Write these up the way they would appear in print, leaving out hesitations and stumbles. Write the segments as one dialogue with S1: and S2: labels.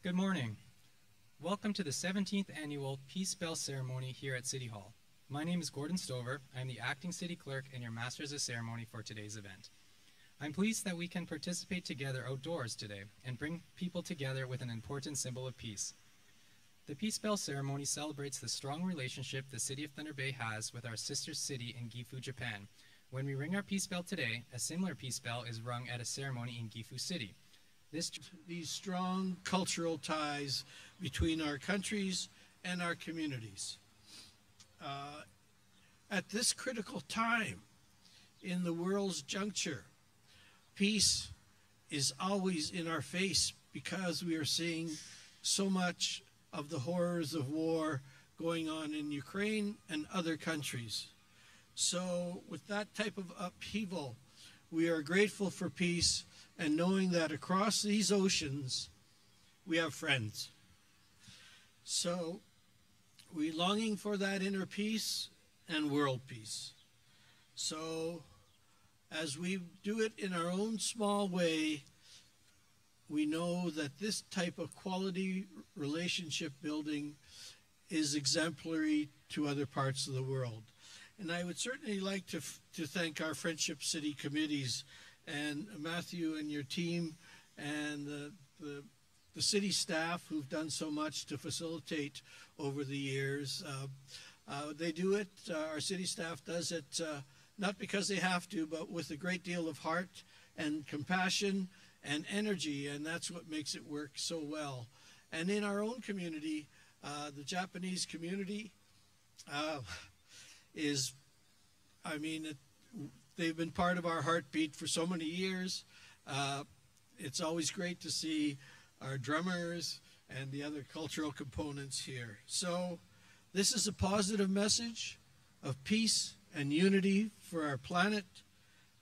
S1: Good morning. Welcome to the 17th Annual Peace Bell Ceremony here at City Hall. My name is Gordon Stover. I am the Acting City Clerk and your Masters of Ceremony for today's event. I'm pleased that we can participate together outdoors today and bring people together with an important symbol of peace. The Peace Bell Ceremony celebrates the strong relationship the City of Thunder Bay has with our sister city in Gifu, Japan. When we ring our peace bell today, a similar peace bell is rung at a ceremony in Gifu City.
S2: These strong cultural ties between our countries and our communities. At this critical time in the world's juncture, peace is always in our face because we are seeing so much of the horrors of war going on in Ukraine and other countries. So with that type of upheaval, we are grateful for peace and knowing that across these oceans, we have friends. So we're longing for that inner peace and world peace. So as we do it in our own small way, we know that this type of quality relationship building is exemplary to other parts of the world. And I would certainly like to thank our Friendship City committees and Matthew and your team and the city staff who've done so much to facilitate over the years. They do it, our city staff does it, not because they have to, but with a great deal of heart and compassion and energy, and that's what makes it work so well. And in our own community, the Japanese community they've been part of our heartbeat for so many years. It's always great to see our drummers and the other cultural components here. So this is a positive message of peace and unity for our planet,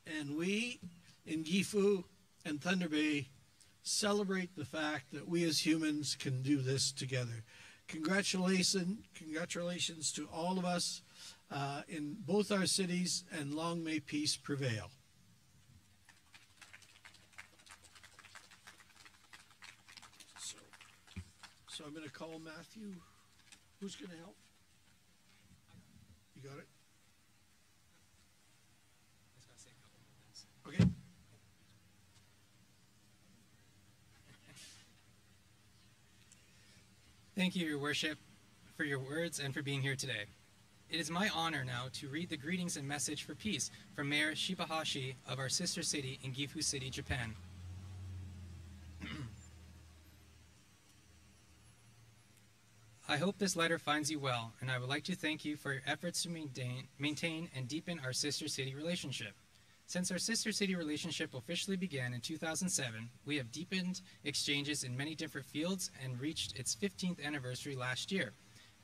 S2: and we in Gifu and Thunder Bay celebrate the fact that we as humans can do this together. Congratulations to all of us in both our cities, and long may peace prevail. So I'm going to call Matthew. Who's going to help? You got it? Okay.
S1: Thank you, Your Worship, for your words and for being here today. It is my honor now to read the greetings and message for peace from Mayor Shibahashi of our sister city in Gifu City, Japan. I hope this letter finds you well, and I would like to thank you for your efforts to maintain and deepen our sister city relationship. Since our sister city relationship officially began in 2007, we have deepened exchanges in many different fields and reached its 15th anniversary last year.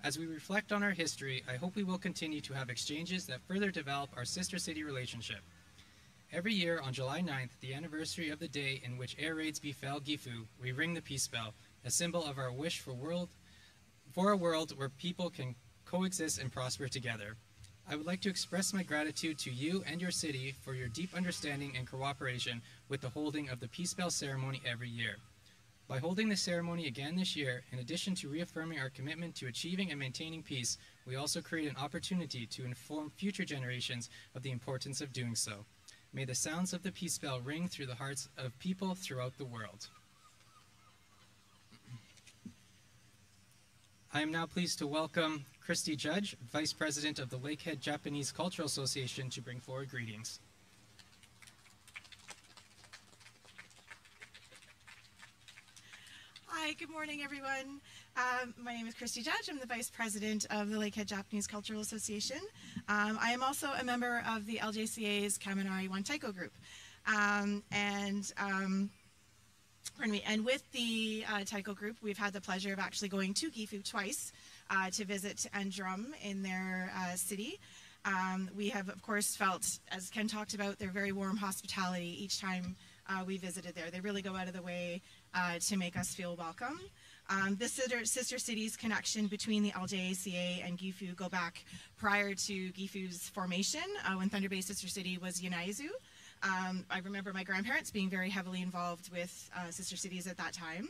S1: As we reflect on our history, I hope we will continue to have exchanges that further develop our sister city relationship. Every year on July 9th, the anniversary of the day in which air raids befell Gifu, we ring the peace bell, a symbol of our wish for a world where people can coexist and prosper together. I would like to express my gratitude to you and your city for your deep understanding and cooperation with the holding of the Peace Bell ceremony every year. By holding the ceremony again this year, in addition to reaffirming our commitment to achieving and maintaining peace, we also create an opportunity to inform future generations of the importance of doing so. May the sounds of the peace bell ring through the hearts of people throughout the world. I am now pleased to welcome Christy Judge, Vice President of the Lakehead Japanese Cultural Association, to bring forward greetings.
S3: Hi, good morning, everyone. My name is Christy Judge. I'm the Vice President of the Lakehead Japanese Cultural Association. I am also a member of the LJCA's Kaminari One Taiko group. And with the Taiko group, we've had the pleasure of actually going to Gifu twice to visit and drum in their city. We have, of course, felt, as Ken talked about, their very warm hospitality each time we visited there. They really go out of the way to make us feel welcome. The sister cities connection between the LJACA and Gifu go back prior to Gifu's formation, when Thunder Bay Sister City was Yonaizu. I remember my grandparents being very heavily involved with sister cities at that time.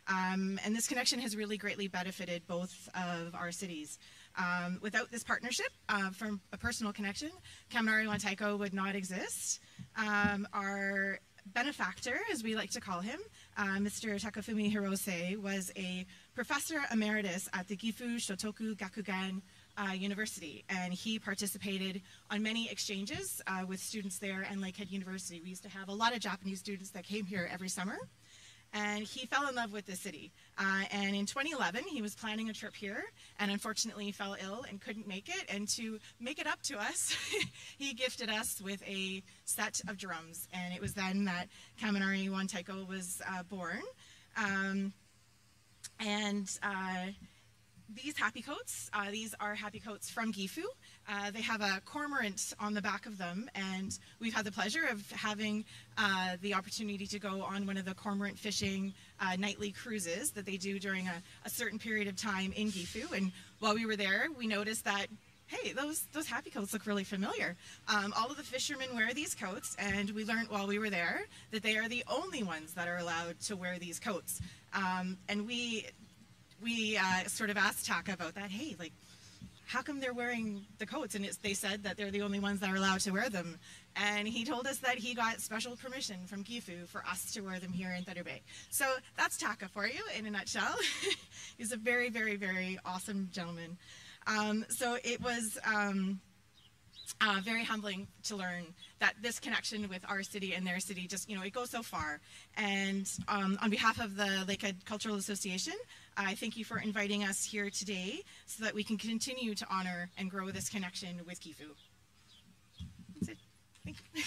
S3: And this connection has really greatly benefited both of our cities. Without this partnership, from a personal connection, Kaminari Wantaiko would not exist. Our benefactor, as we like to call him, Mr. Takafumi Hirose, was a professor emeritus at the Gifu Shotoku Gakugan University, and he participated on many exchanges with students there and Lakehead University. We used to have a lot of Japanese students that came here every summer, and he fell in love with the city. And in 2011, he was planning a trip here, and unfortunately fell ill and couldn't make it. And to make it up to us, he gifted us with a set of drums. And it was then that Kaminari Wantaiko was born. These happy coats, these are happy coats from Gifu. They have a cormorant on the back of them, and we've had the pleasure of having the opportunity to go on one of the cormorant fishing nightly cruises that they do during a certain period of time in Gifu. And while we were there, we noticed that, hey, those happy coats look really familiar. All of the fishermen wear these coats, and we learned while we were there that they are the only ones that are allowed to wear these coats. And we sort of asked Taka about that. Hey, like, how come they're wearing the coats? And they said that they're the only ones that are allowed to wear them. And he told us that he got special permission from Gifu for us to wear them here in Thunder Bay. So that's Taka for you in a nutshell. He's a very, very, very awesome gentleman. So it was very humbling to learn that this connection with our city and their city just, it goes so far. And on behalf of the Lakehead Cultural Association, I thank you for inviting us here today so that we can continue to honor and grow this connection with Gifu. That's it. Thank you.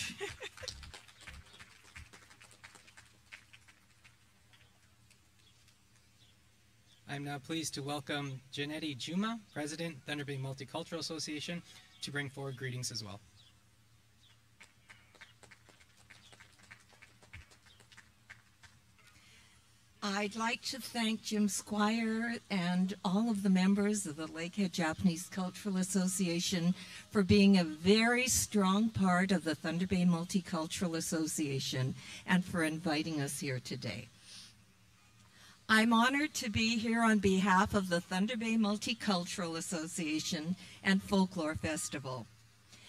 S1: I'm now pleased to welcome Janetti Juma, President, Thunder Bay Multicultural Association, to bring forward greetings as well.
S4: I'd like to thank Jim Squire and all of the members of the Lakehead Japanese Cultural Association for being a very strong part of the Thunder Bay Multicultural Association and for inviting us here today. I'm honored to be here on behalf of the Thunder Bay Multicultural Association and Folklore Festival.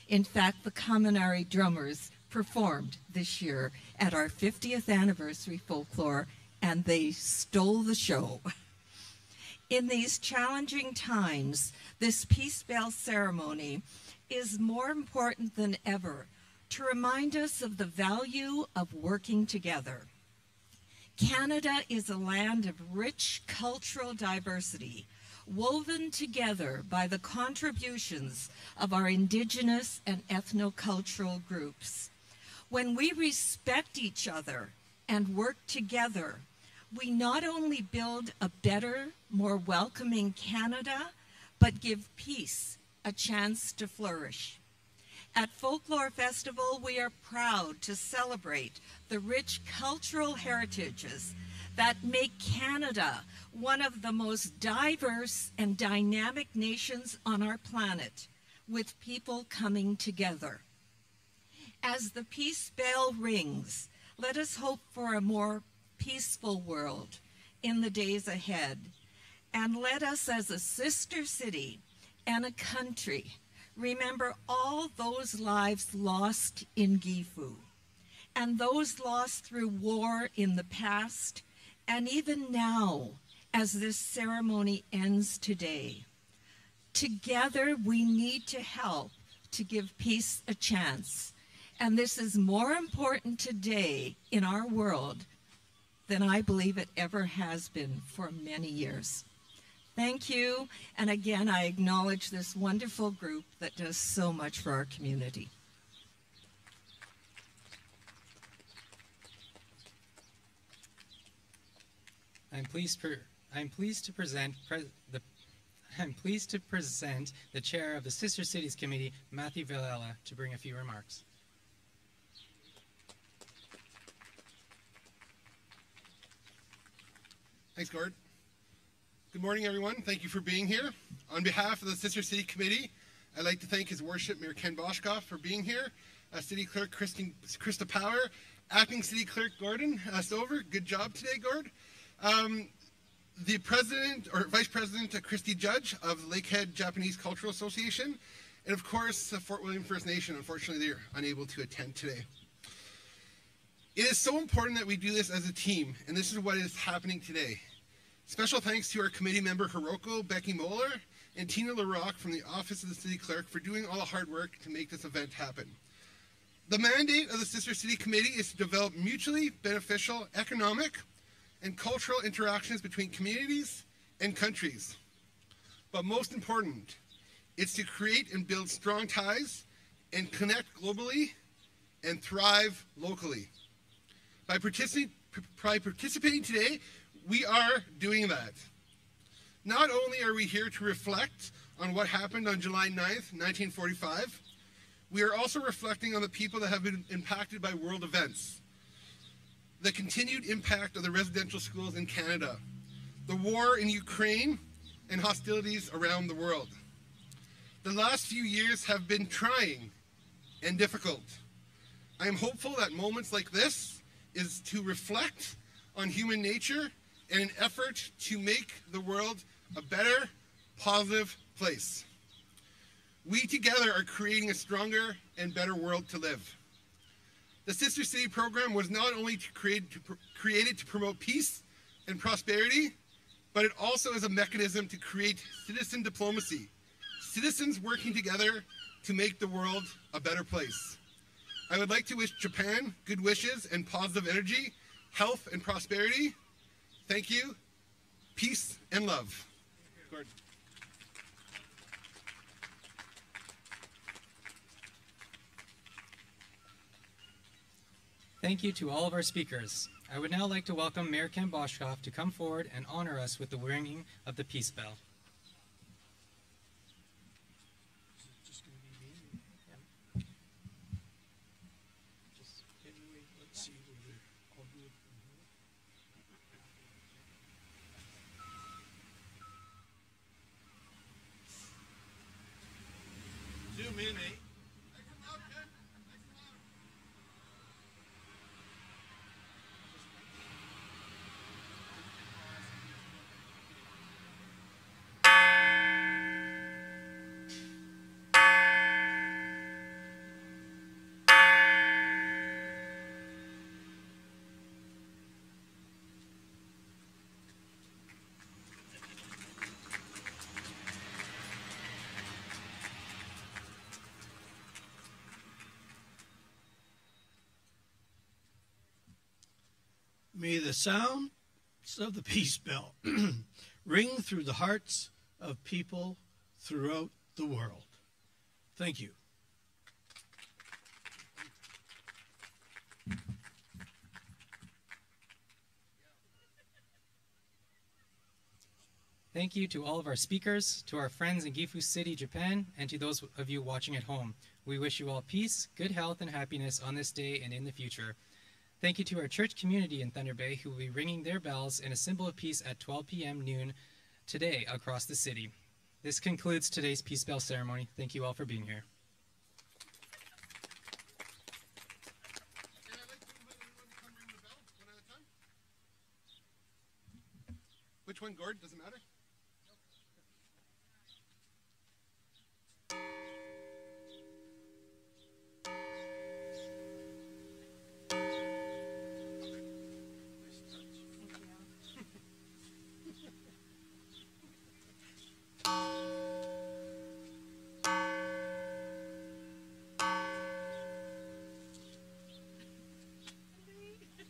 S4: In fact, the Kaminari drummers performed this year at our 50th anniversary folklore, and they stole the show. In these challenging times, this peace bell ceremony is more important than ever to remind us of the value of working together. Canada is a land of rich cultural diversity, woven together by the contributions of our Indigenous and ethnocultural groups. When we respect each other and work together, we not only build a better, more welcoming Canada, but give peace a chance to flourish. At Folklore Festival, we are proud to celebrate the rich cultural heritages that make Canada one of the most diverse and dynamic nations on our planet, with people coming together. As the peace bell rings, let us hope for a more peaceful world in the days ahead, and let us as a sister city and a country remember all those lives lost in Gifu, and those lost through war in the past, and even now as this ceremony ends today. Together we need to help to give peace a chance, and this is more important today in our world than I believe it ever has been for many years. Thank you, and again, I acknowledge this wonderful group that does so much for our community.
S1: I'm pleased to present the chair of the Sister Cities Committee, Matthew Villela, to bring a few remarks.
S5: Thanks, Gord. Good morning, everyone. Thank you for being here. On behalf of the Sister City Committee, I'd like to thank His Worship Mayor Ken Boschkoff for being here, City Clerk Krista Power, Acting City Clerk Gordon Stover. Good job today, Gord. the president or vice president, Christy Judge of Lakehead Japanese Cultural Association, and of course, Fort William First Nation. Unfortunately, they're unable to attend today. It is so important that we do this as a team, and this is what is happening today. Special thanks to our committee member, Hiroko, Becky Moeller, and Tina LaRock from the Office of the City Clerk for doing all the hard work to make this event happen. The mandate of the Sister City Committee is to develop mutually beneficial economic and cultural interactions between communities and countries. But most important, it's to create and build strong ties and connect globally and thrive locally. By participating today, we are doing that. Not only are we here to reflect on what happened on July 9th, 1945, we are also reflecting on the people that have been impacted by world events. The continued impact of the residential schools in Canada, the war in Ukraine, and hostilities around the world. The last few years have been trying and difficult. I am hopeful that moments like this is to reflect on human nature in an effort to make the world a better, positive place. We together are creating a stronger and better world to live. The Sister City program was not only created to promote peace and prosperity, but it also is a mechanism to create citizen diplomacy, citizens working together to make the world a better place. I would like to wish Japan good wishes and positive energy, health and prosperity. Thank you, peace and love. Gordon.
S1: Thank you to all of our speakers. I would now like to welcome Mayor Ken Boshkoff to come forward and honor us with the ringing of the peace bell.
S2: Zoom in, eh? May the sounds of the peace bell ring through the hearts of people throughout the world. Thank you.
S1: Thank you to all of our speakers, to our friends in Gifu City, Japan, and to those of you watching at home. We wish you all peace, good health, and happiness on this day and in the future. Thank you to our church community in Thunder Bay who will be ringing their bells in a symbol of peace at 12 p.m. noon today across the city. This concludes today's peace bell ceremony. Thank you all for being here.
S5: Which one, Gord? Doesn't matter?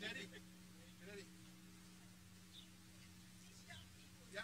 S5: Daddy. Daddy. Yeah.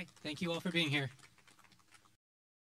S1: Okay, thank you all for being here.